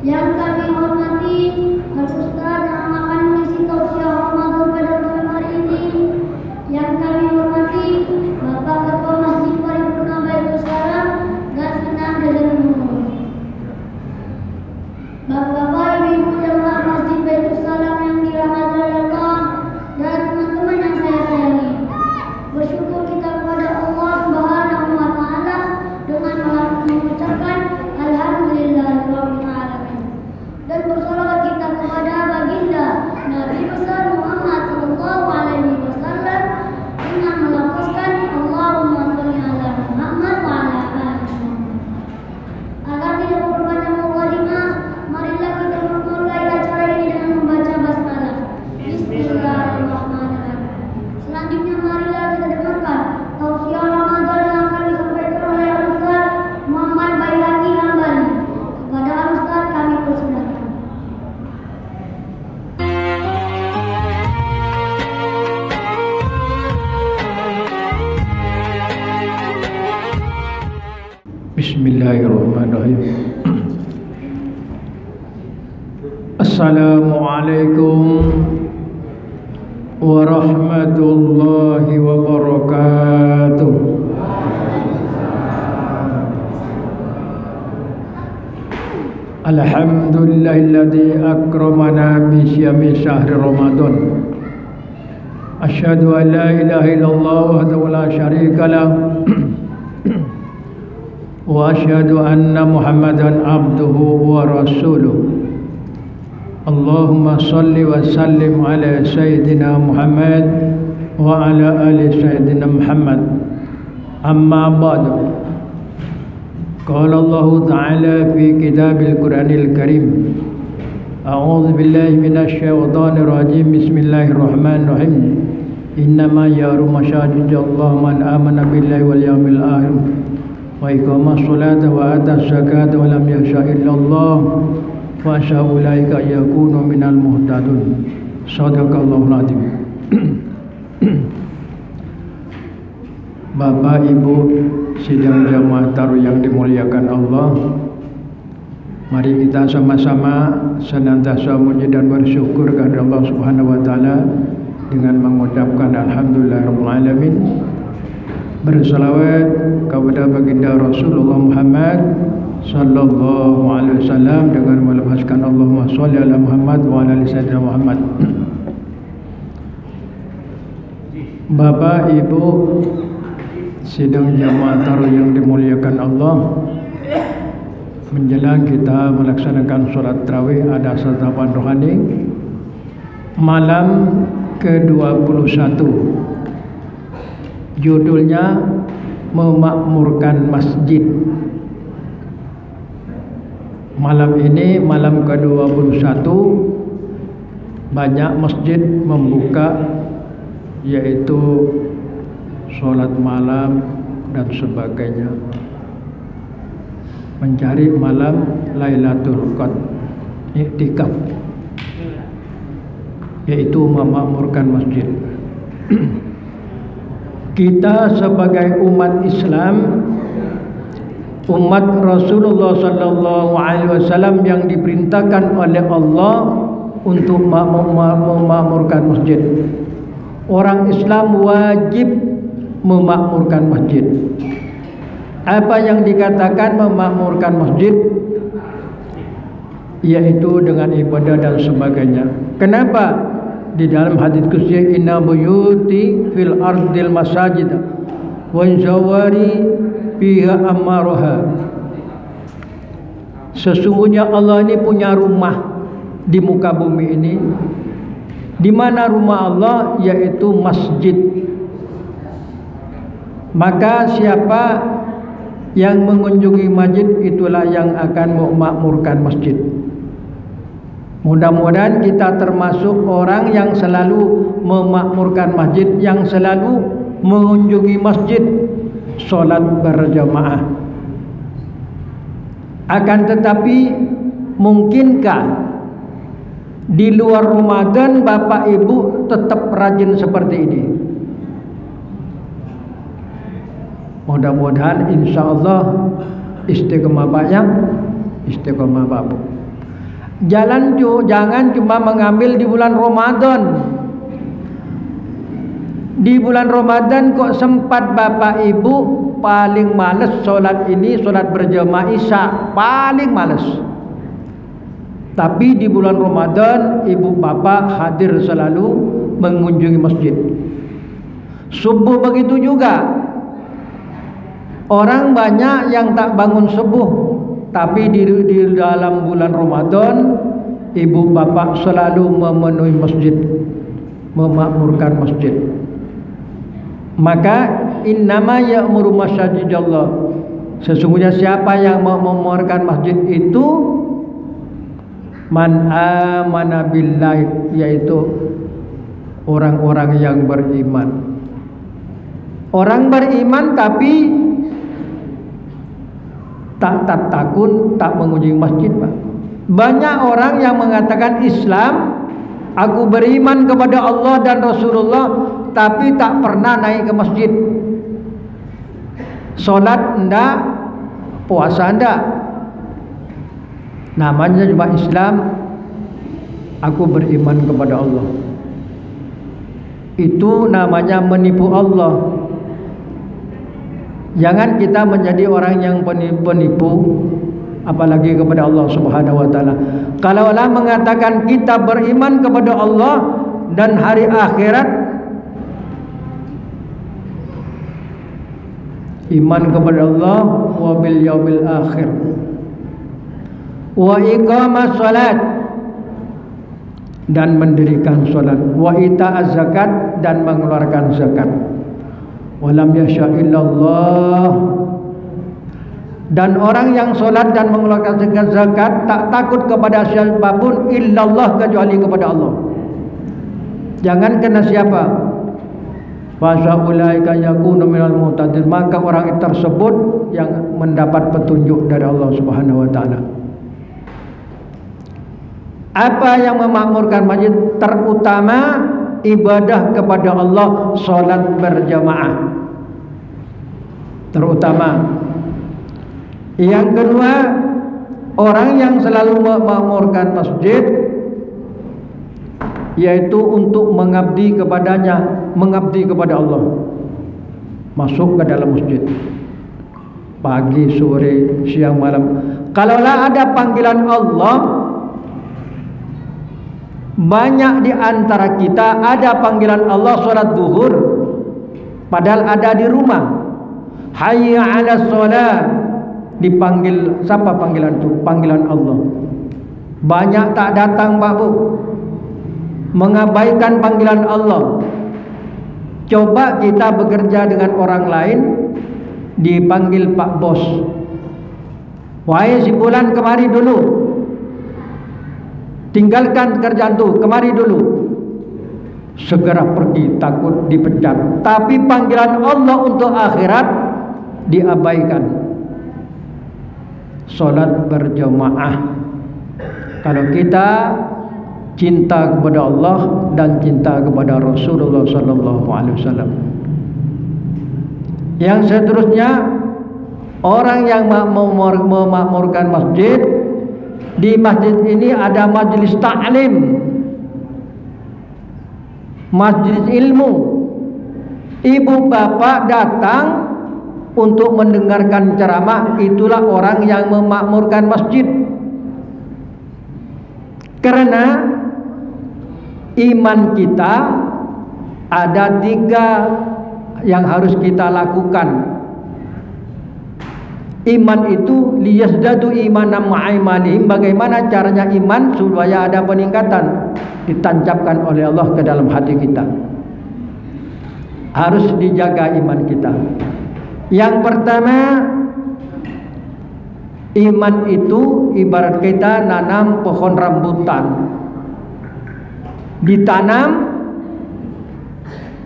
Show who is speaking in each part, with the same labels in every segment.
Speaker 1: Yang kami hormati Al-Ustaz yang akan mengisi tausiah Ramadan pada malam hari ini. Yang kami hormati Bapak Ketua Masjid Paripurna Baitul Salam dan senang jalan umum. Bapak-bapak, ibu-ibu jemaah Masjid Baitul Salam yang dirahmati Allah dan teman-teman yang saya sayangi. Bersyukur kita kepada Allah Subhanahu wa taala dengan mengucapkan alhamdulillahirabbil alamin. Dan bersolawat kita kepada baginda Nabi besar Muhammad sallallahu alaihi wasallam dengan melafazkan Allahumma shalli ala Muhammad wa ala ali Muhammad. Agar tidak memperpanjang mukadimah, marilah kita memulai acara ini dengan membaca basmalah. Bismillahirrahmanirrahim. Selanjutnya marilah kita dengarkan tausiah Ramadan yang akan disampaikan oleh Al-Ustaz Muhammad Baihaqi Hambali. Kepada Al-Ustaz kami persilahkan.
Speaker 2: Bismillahirrahmanirrahim. Assalamualaikum warahmatullahi wabarakatuh. Alhamdulillahilladzi akramana bi siyami syahri Ramadan. Asyhadu an la ilaha illallah wahdahu la syarika lah wa asyhadu anna Muhammadan abduhu wa rasuluh. Allahumma salli wa sallim ala Sayyidina Muhammad wa ala ali Sayyidina Muhammad. Amma ba'du. Qala Allah Ta'ala fi kitabil Qur'anil Karim. A'udzu billahi minasy syaithanir rajim. Bismillahirrahmanirrahim. Innama ya'muru masajidallah man amana billahi wal yawmil akhir wa iqamas salata wa atas zakata wa lam yakhsha illallah wa ulaika yakunu minal muhtadun. Shadaqallahul azim. Bapak Ibu sidang jamaah taruh yang dimuliakan Allah, mari kita sama-sama senantiasa memuji dan bersyukur kepada Allah Subhanahu wa taala dengan mengucapkan alhamdulillahirabbil alamin. Bersalawat kepada baginda Rasulullah Muhammad sallallahu alaihi wasallam dengan melafazkan Allahumma shalli ala Muhammad wa ala ali sayyidina Muhammad. Bapak Ibu sidang jamaah taruh yang dimuliakan Allah, menjelang kita melaksanakan sholat tarawih ada santapan rohani malam ke-21. Judulnya memakmurkan masjid. Malam ini, malam ke-21, banyak masjid membuka, yaitu sholat malam dan sebagainya, mencari malam Lailatul Qadar, iktikaf, yaitu memakmurkan masjid. Kita sebagai umat Islam, umat Rasulullah sallallahu alaihi wasallam yang diperintahkan oleh Allah untuk memakmurkan masjid. Orang Islam wajib memakmurkan masjid. Apa yang dikatakan memakmurkan masjid? Yaitu dengan ibadah dan sebagainya. Kenapa? Di dalam hadis qudsi, inna buyuti fil ardil masajid wa zawari fiha amaroha. Sesungguhnya Allah ini punya rumah di muka bumi ini. Di mana rumah Allah? Yaitu masjid. Maka siapa yang mengunjungi masjid, itulah yang akan memakmurkan masjid. Mudah-mudahan kita termasuk orang yang selalu memakmurkan masjid, yang selalu mengunjungi masjid, sholat berjamaah. Akan tetapi, mungkinkah di luar Ramadan Bapak Ibu tetap rajin seperti ini? Mudah-mudahan insya Allah istiqomah banyak, istiqomah babu. Jangan cuma mengambil di bulan Ramadan. Di bulan Ramadan kok sempat bapak ibu paling males solat ini, solat berjamaah isya, paling males. Tapi di bulan Ramadan ibu bapak hadir selalu mengunjungi masjid. Subuh begitu juga. Orang banyak yang tak bangun subuh, tapi di dalam bulan Ramadan ibu bapak selalu memenuhi masjid, memakmurkan masjid. Maka innama ya'muru masajidallah, sesungguhnya siapa yang memakmurkan masjid itu man amana billahi, yaitu orang-orang yang beriman. Orang beriman tapi tak takut, tak mengunjungi masjid, Pak. Banyak orang yang mengatakan Islam, aku beriman kepada Allah dan Rasulullah, tapi tak pernah naik ke masjid. Solat enggak, puasa enggak. Namanya cuma Islam, aku beriman kepada Allah. Itu namanya menipu Allah. Jangan kita menjadi orang yang penipu, apalagi kepada Allah Subhanahu wa taala. Kalau Allah mengatakan kita beriman kepada Allah dan hari akhirat, iman kepada Allah wa bil yaumil akhir, wa iqamas salat, dan mendirikan salat, wa ita'az zakat, dan mengeluarkan zakat. Walam yasha illallah, dan orang yang solat dan mengeluarkan zakat tak takut kepada siapapun illallah, kecuali kepada Allah. Jangan kena siapa. Fasaulaika yakunu minal muhtadin, maka orang tersebut yang mendapat petunjuk dari Allah Subhanahu wa taala. Apa yang memakmurkan masjid? Terutama ibadah kepada Allah, solat berjamaah terutama. Yang kedua, orang yang selalu memakmurkan masjid, yaitu untuk mengabdi kepadanya, mengabdi kepada Allah. Masuk ke dalam masjid pagi, sore, siang, malam. Kalaulah ada panggilan Allah, banyak di antara kita ada panggilan Allah sholat zuhur, padahal ada di rumah. Hayya 'alas shalah, dipanggil siapa panggilan itu? Panggilan Allah. Banyak tak datang, Pak Bu, mengabaikan panggilan Allah. Coba kita bekerja dengan orang lain, dipanggil Pak Bos, wahai si Fulan kemari dulu, tinggalkan kerjaan tuh, kemari dulu. Segera pergi, takut dipecat. Tapi panggilan Allah untuk akhirat diabaikan. Solat berjamaah. Kalau kita cinta kepada Allah dan cinta kepada Rasulullah sallallahu alaihi wasallam. Yang seterusnya, orang yang memakmurkan masjid, di masjid ini ada majelis ta'lim, majelis ilmu. Ibu bapak datang untuk mendengarkan ceramah, itulah orang yang memakmurkan masjid. Karena iman kita ada 3 yang harus kita lakukan. Iman itu liyazdadu imanan ma'imanihim. Bagaimana caranya iman supaya ada peningkatan? Ditancapkan oleh Allah ke dalam hati kita. Harus dijaga iman kita. Yang pertama, iman itu ibarat kita nanam pohon rambutan. Ditanam,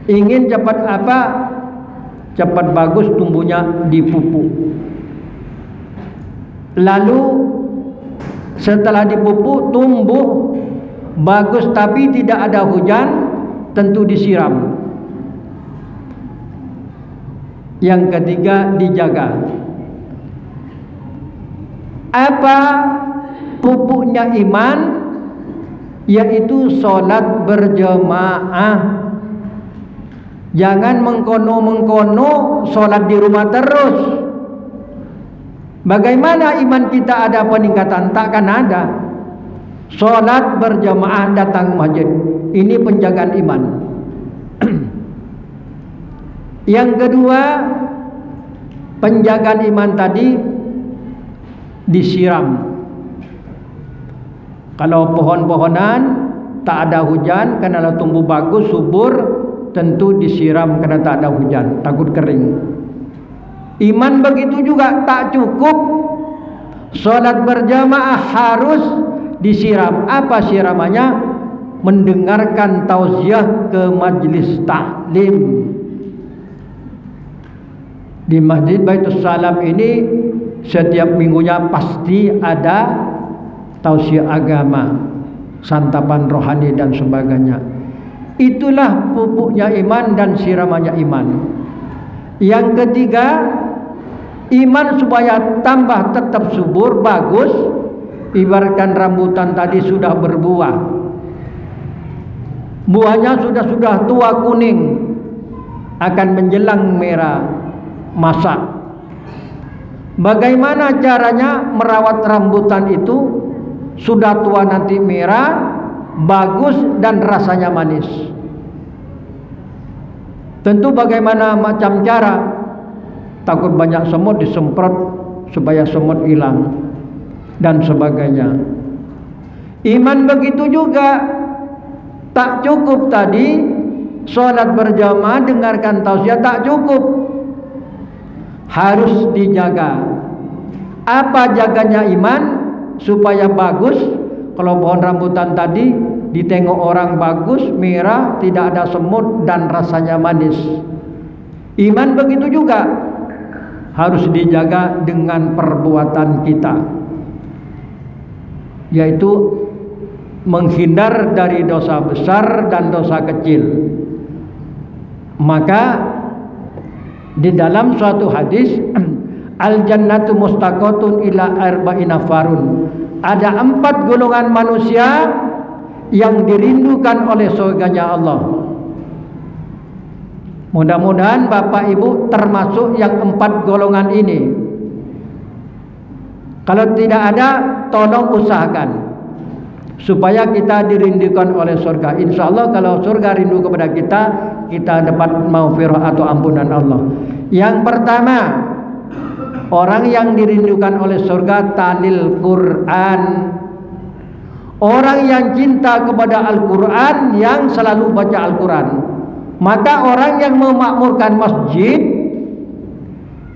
Speaker 2: ingin cepat apa? Cepat bagus tumbuhnya, dipupuk. Lalu setelah dipupuk tumbuh bagus, tapi tidak ada hujan, tentu disiram. Yang ketiga, dijaga. Apa pupuknya iman, yaitu sholat berjamaah. Jangan mengkono-mengkono sholat di rumah terus. Bagaimana iman kita ada peningkatan? Takkan ada. Sholat berjamaah, datang masjid, ini penjagaan iman. Yang kedua, penjagaan iman tadi disiram. Kalau pohon-pohonan tak ada hujan, karena tumbuh bagus, subur, tentu disiram karena tak ada hujan, takut kering. Iman begitu juga, tak cukup sholat berjamaah, harus disiram. Apa siramannya? Mendengarkan tausiah ke majlis taklim. Di Masjid Baitus Salam ini setiap minggunya pasti ada tausiah agama, santapan rohani dan sebagainya. Itulah pupuknya iman dan siramannya iman. Yang ketiga, iman supaya tambah tetap subur, bagus. Ibaratkan rambutan tadi sudah berbuah, buahnya sudah tua kuning, akan menjelang merah, masak. Bagaimana caranya merawat rambutan itu? Sudah tua nanti merah, bagus dan rasanya manis. Tentu bagaimana macam cara? Takut banyak semut, disemprot supaya semut hilang dan sebagainya. Iman begitu juga, tak cukup tadi sholat berjamaah, dengarkan tausiah, tak cukup, harus dijaga. Apa jaganya iman supaya bagus? Kalau pohon rambutan tadi ditengok orang bagus, merah, tidak ada semut dan rasanya manis. Iman begitu juga, harus dijaga dengan perbuatan kita, yaitu menghindar dari dosa besar dan dosa kecil. Maka di dalam suatu hadis, al jannatu mustaqatun ila arba'ina farun, ada 4 golongan manusia yang dirindukan oleh surganya Allah. Mudah-mudahan Bapak Ibu termasuk yang 4 golongan ini. Kalau tidak ada, tolong usahakan supaya kita dirindukan oleh surga. Insya Allah kalau surga rindu kepada kita, kita dapat maghfirah atau ampunan Allah. Yang pertama, orang yang dirindukan oleh surga talil Quran. Orang yang cinta kepada Al-Quran, yang selalu baca Al-Quran. Maka orang yang memakmurkan masjid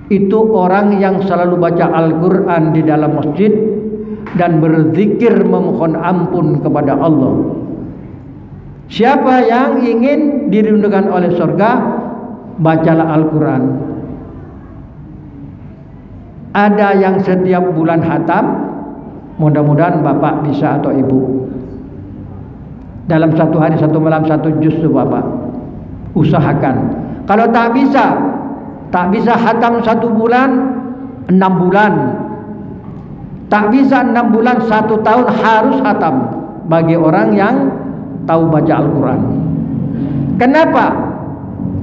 Speaker 2: itu orang yang selalu baca Al-Quran di dalam masjid dan berzikir memohon ampun kepada Allah. Siapa yang ingin dirindukan oleh surga, bacalah Al-Quran. Ada yang setiap bulan khatam, mudah-mudahan Bapak bisa atau Ibu. Dalam satu hari, satu malam, 1 juz itu Bapak usahakan. Kalau tak bisa khatam 1 bulan, 6 bulan. Tak bisa 6 bulan, 1 tahun harus khatam bagi orang yang tahu baca Al-Quran. Kenapa?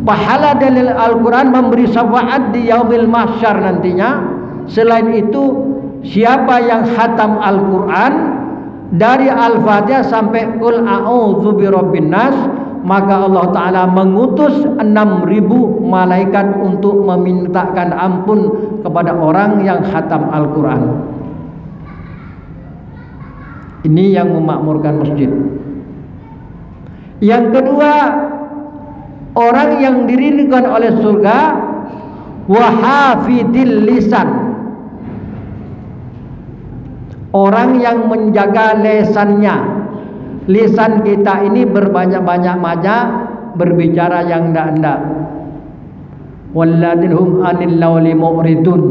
Speaker 2: Pahala dalil Al-Quran memberi syafaat di yaumil mahsyar nantinya. Selain itu, siapa yang khatam Al-Quran dari Al-Fatihah sampai Qul a'udzu birabbin nas, maka Allah Ta'ala mengutus 6.000 malaikat untuk memintakan ampun kepada orang yang khatam Al-Quran. Ini yang memakmurkan masjid. Yang kedua, orang yang dirindukan oleh surga, wahafidil lisan, orang yang menjaga lesannya. Lisan kita ini berbanyak-banyak berbicara yang ndak-ndak. Walladinhum anil lawli mu'ridun,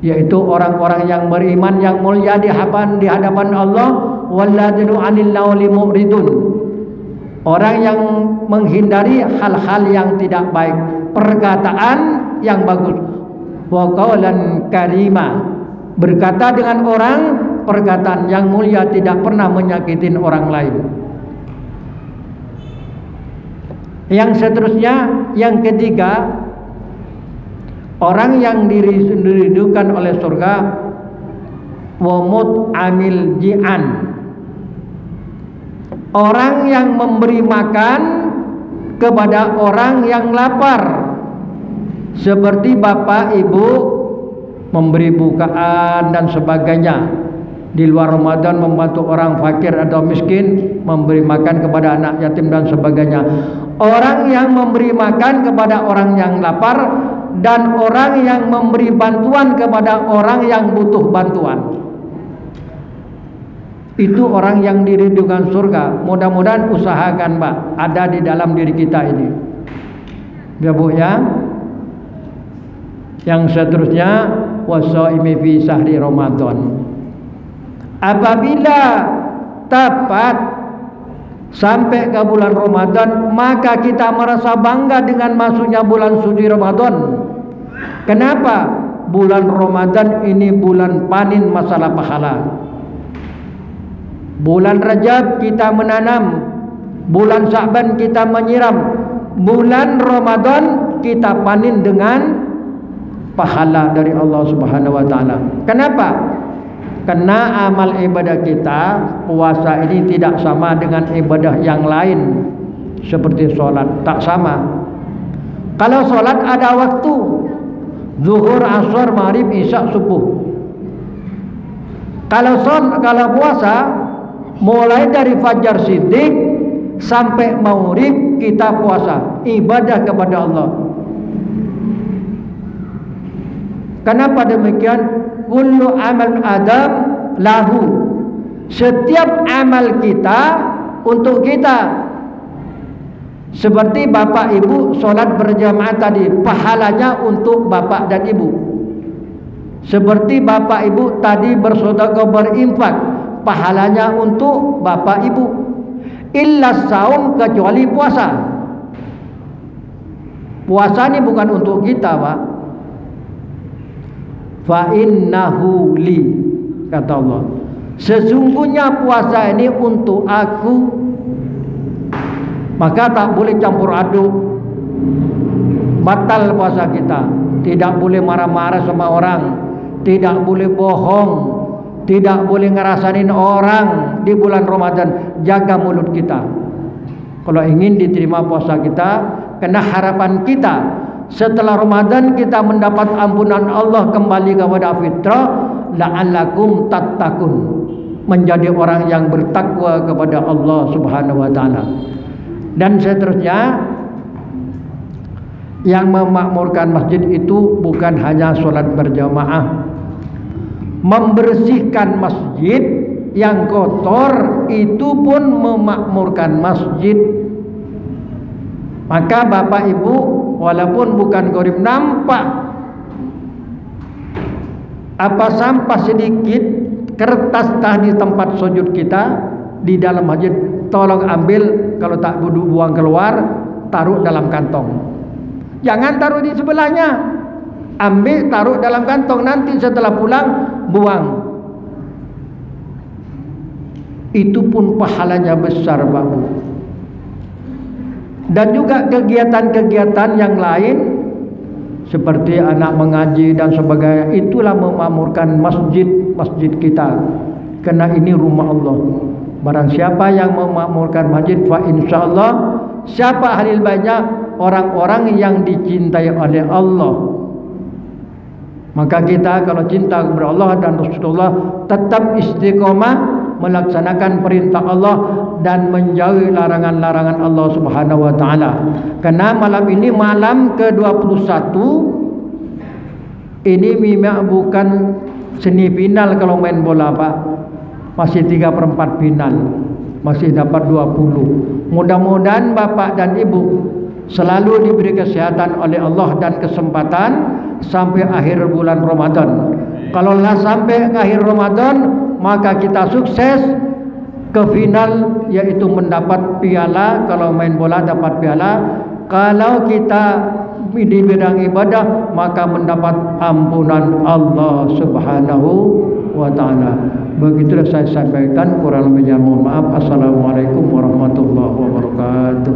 Speaker 2: yaitu orang-orang yang beriman yang mulia di hadapan Allah. Walladinhum anil lawli mu'ridun, orang yang menghindari hal-hal yang tidak baik, perkataan yang bagus. Wa qawlan karima, Berkata dengan orang perkataan yang mulia, tidak pernah menyakitin orang lain. Yang seterusnya, yang ketiga, orang yang dirindukan oleh surga, wamut amil ji'an, orang yang memberi makan kepada orang yang lapar, seperti bapak ibu memberi bukaan dan sebagainya. Di luar Ramadan membantu orang fakir atau miskin, memberi makan kepada anak yatim dan sebagainya. Orang yang memberi makan kepada orang yang lapar dan orang yang memberi bantuan kepada orang yang butuh bantuan, itu orang yang dirindukan surga. Mudah-mudahan usahakan Pak, ada di dalam diri kita ini, ya Bu ya. Yang seterusnya, wasaimi fi sahri Ramadan. Apabila tepat sampai ke bulan Ramadan, maka kita merasa bangga dengan masuknya bulan suci Ramadan. Kenapa? Bulan Ramadan ini bulan panen masalah pahala. Bulan Rajab kita menanam, bulan Sya'ban kita menyiram, bulan Ramadan kita panen dengan pahala dari Allah Subhanahu wa taala. Kenapa? Karena amal ibadah kita, puasa ini tidak sama dengan ibadah yang lain. Seperti sholat, tak sama. Kalau sholat ada waktu, zuhur, asar, maghrib, isya, subuh. Kalau puasa, mulai dari fajar siddiq sampai maghrib kita puasa, ibadah kepada Allah. Kenapa demikian? Kullu amal adam lahu. Setiap amal kita untuk kita. Seperti bapak ibu sholat berjamaah tadi, pahalanya untuk bapak dan ibu. Seperti bapak ibu tadi bersedekah, berinfak, pahalanya untuk bapak ibu. Illa saum, kecuali puasa. Puasa ini bukan untuk kita Pak. Fa innahu li, kata Allah, sesungguhnya puasa ini untuk aku. Maka tak boleh campur aduk, batal puasa kita. Tidak boleh marah-marah sama orang, tidak boleh bohong, tidak boleh ngerasain orang di bulan Ramadan. Jaga mulut kita kalau ingin diterima puasa kita. Karena harapan kita setelah Ramadan kita mendapat ampunan Allah, kembali kepada fitrah, la'allakum tattaqun, menjadi orang yang bertakwa kepada Allah Subhanahu wa taala. Dan seterusnya, yang memakmurkan masjid itu bukan hanya sholat berjamaah, membersihkan masjid yang kotor itu pun memakmurkan masjid. Maka bapak ibu, walaupun bukan gharib, nampak apa sampah sedikit, kertas tadi tempat sujud kita di dalam masjid, tolong ambil, kalau tak buang keluar, taruh dalam kantong. Jangan taruh di sebelahnya, ambil, taruh dalam kantong, nanti setelah pulang buang. Itu pun pahalanya besar Pak Bu. Dan juga kegiatan-kegiatan yang lain seperti anak mengaji dan sebagainya, itulah memakmurkan masjid kita. Karena ini rumah Allah. Barang siapa yang memakmurkan masjid, fa insyaallah, siapa ahli banyak orang-orang yang dicintai oleh Allah. Maka kita kalau cinta kepada Allah dan Rasulullah, tetap istiqomah melaksanakan perintah Allah dan menjauhi larangan-larangan Allah Subhanahu wa taala. Karena malam ini malam ke-21, ini memang bukan semifinal kalau main bola Pak. Masih 3/4 final. Masih dapat 20. Mudah-mudahan Bapak dan Ibu selalu diberi kesehatan oleh Allah dan kesempatan sampai akhir bulan Ramadan. Kalaulah sampai ke akhir Ramadan, maka kita sukses ke final, yaitu mendapat piala. Kalau main bola dapat piala. Kalau kita di bidang ibadah, maka mendapat ampunan Allah Subhanahu wa ta'ala. Begitulah saya sampaikan, kurang lebihnya mohon maaf. Assalamualaikum warahmatullahi wabarakatuh.